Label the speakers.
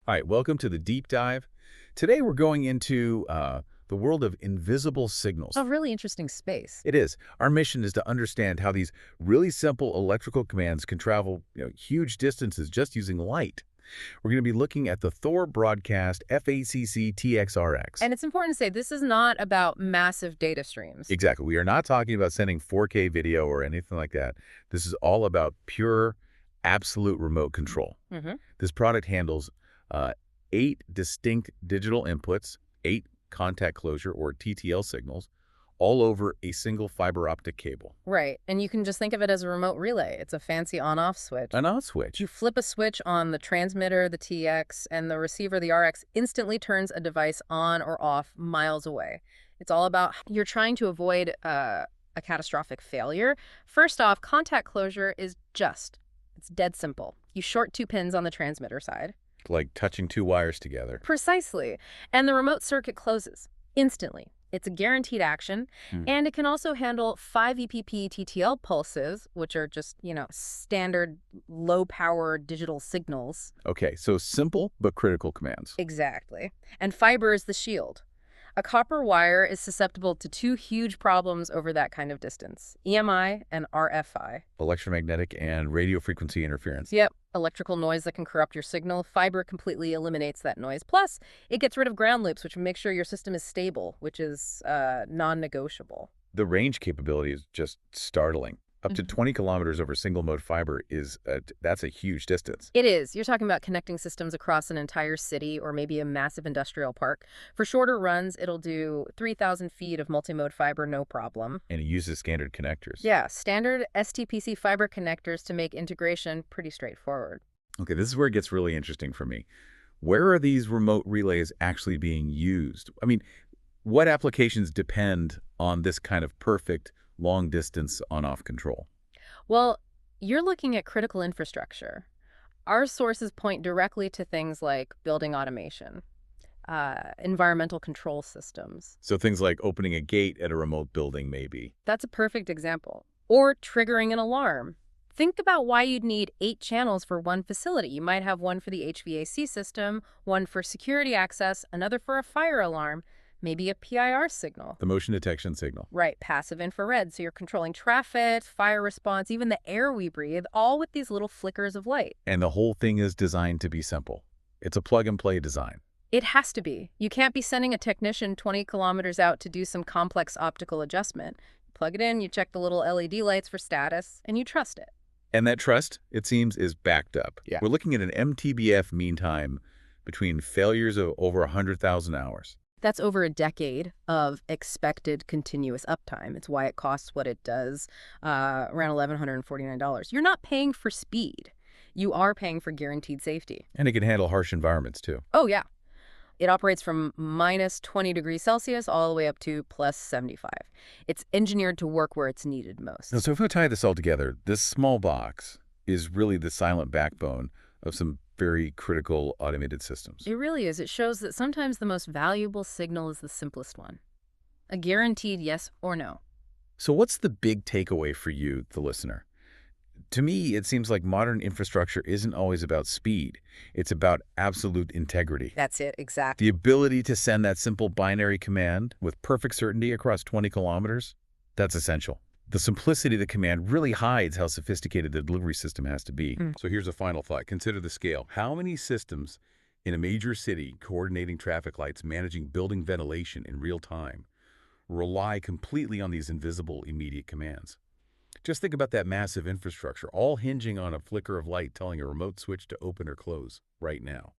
Speaker 1: Hi, welcome to the deep dive. Today we're going into the world of invisible signals.
Speaker 2: A really interesting space.
Speaker 1: It is. Our mission is to understand how these really simple electrical commands can travel huge distances just using light. We're going to be looking at the Thor broadcast F-8CC-TxRx.
Speaker 2: And it's important to say this is not about massive data streams.
Speaker 1: Exactly. We are not talking about sending 4K video or anything like that. This is all about pure, absolute remote control. This product handles 8 distinct digital inputs, 8 contact closure or TTL signals, all over a single fiber optic cable.
Speaker 2: Right. And you can just think of it as a remote relay. It's a fancy on-off switch.
Speaker 1: An on switch.
Speaker 2: You flip a switch on the transmitter, the TX, and the receiver, the RX, instantly turns a device on or off miles away. It's all about you're trying to avoid a catastrophic failure. First off, contact closure is it's dead simple. You short 2 pins on the transmitter side.
Speaker 1: Like touching 2 wires together.
Speaker 2: Precisely. And the remote circuit closes instantly. It's a guaranteed action, and it can also handle 5 EPP TTL pulses, which are just, standard low-power digital signals.
Speaker 1: Okay, so simple but critical commands.
Speaker 2: Exactly. And fiber is the shield. A copper wire is susceptible to 2 huge problems over that kind of distance, EMI and RFI.
Speaker 1: Electromagnetic and radio frequency interference.
Speaker 2: Yep, electrical noise that can corrupt your signal. Fiber completely eliminates that noise. Plus, it gets rid of ground loops, which makes sure your system is stable, which is non-negotiable.
Speaker 1: The range capability is just startling. Up to 20 kilometers over single-mode fiber that's a huge distance.
Speaker 2: It is. You're talking about connecting systems across an entire city or maybe a massive industrial park. For shorter runs, it'll do 3,000 feet of multimode fiber, no problem.
Speaker 1: And it uses standard connectors.
Speaker 2: Yeah, standard STPC fiber connectors to make integration pretty straightforward.
Speaker 1: Okay, this is where it gets really interesting for me. Where are these remote relays actually being used? I mean, what applications depend on this kind of perfect long-distance on-off control?
Speaker 2: Well, you're looking at critical infrastructure. Our sources point directly to things like building automation, environmental control systems.
Speaker 1: So things like opening a gate at a remote building, maybe.
Speaker 2: That's a perfect example. Or triggering an alarm. Think about why you'd need 8 channels for one facility. You might have one for the HVAC system, one for security access, another for a fire alarm, maybe a PIR signal.
Speaker 1: The motion detection signal.
Speaker 2: Right, passive infrared. So you're controlling traffic, fire response, even the air we breathe, all with these little flickers of light.
Speaker 1: And the whole thing is designed to be simple. It's a plug-and-play design.
Speaker 2: It has to be. You can't be sending a technician 20 kilometers out to do some complex optical adjustment. You plug it in, you check the little LED lights for status, and you trust it.
Speaker 1: And that trust, it seems, is backed up.
Speaker 2: Yeah.
Speaker 1: We're looking at an MTBF mean time between failures of over 100,000 hours.
Speaker 2: That's over a decade of expected continuous uptime. It's why it costs what it does, around $1,149. You're not paying for speed. You are paying for guaranteed safety.
Speaker 1: And it can handle harsh environments, too.
Speaker 2: Oh, yeah. It operates from minus 20 degrees Celsius all the way up to plus 75. It's engineered to work where it's needed most.
Speaker 1: So if we tie this all together, this small box is really the silent backbone of some very critical automated systems.
Speaker 2: It really is. It shows that sometimes the most valuable signal is the simplest one. A guaranteed yes or no.
Speaker 1: So what's the big takeaway for you, the listener? To me, it seems like modern infrastructure isn't always about speed. It's about absolute integrity.
Speaker 2: That's it, exactly.
Speaker 1: The ability to send that simple binary command with perfect certainty across 20 kilometers, that's essential. The simplicity of the command really hides how sophisticated the delivery system has to be. So here's a final thought. Consider the scale. How many systems in a major city coordinating traffic lights, managing building ventilation in real time, rely completely on these invisible immediate commands? Just think about that massive infrastructure, all hinging on a flicker of light telling a remote switch to open or close right now.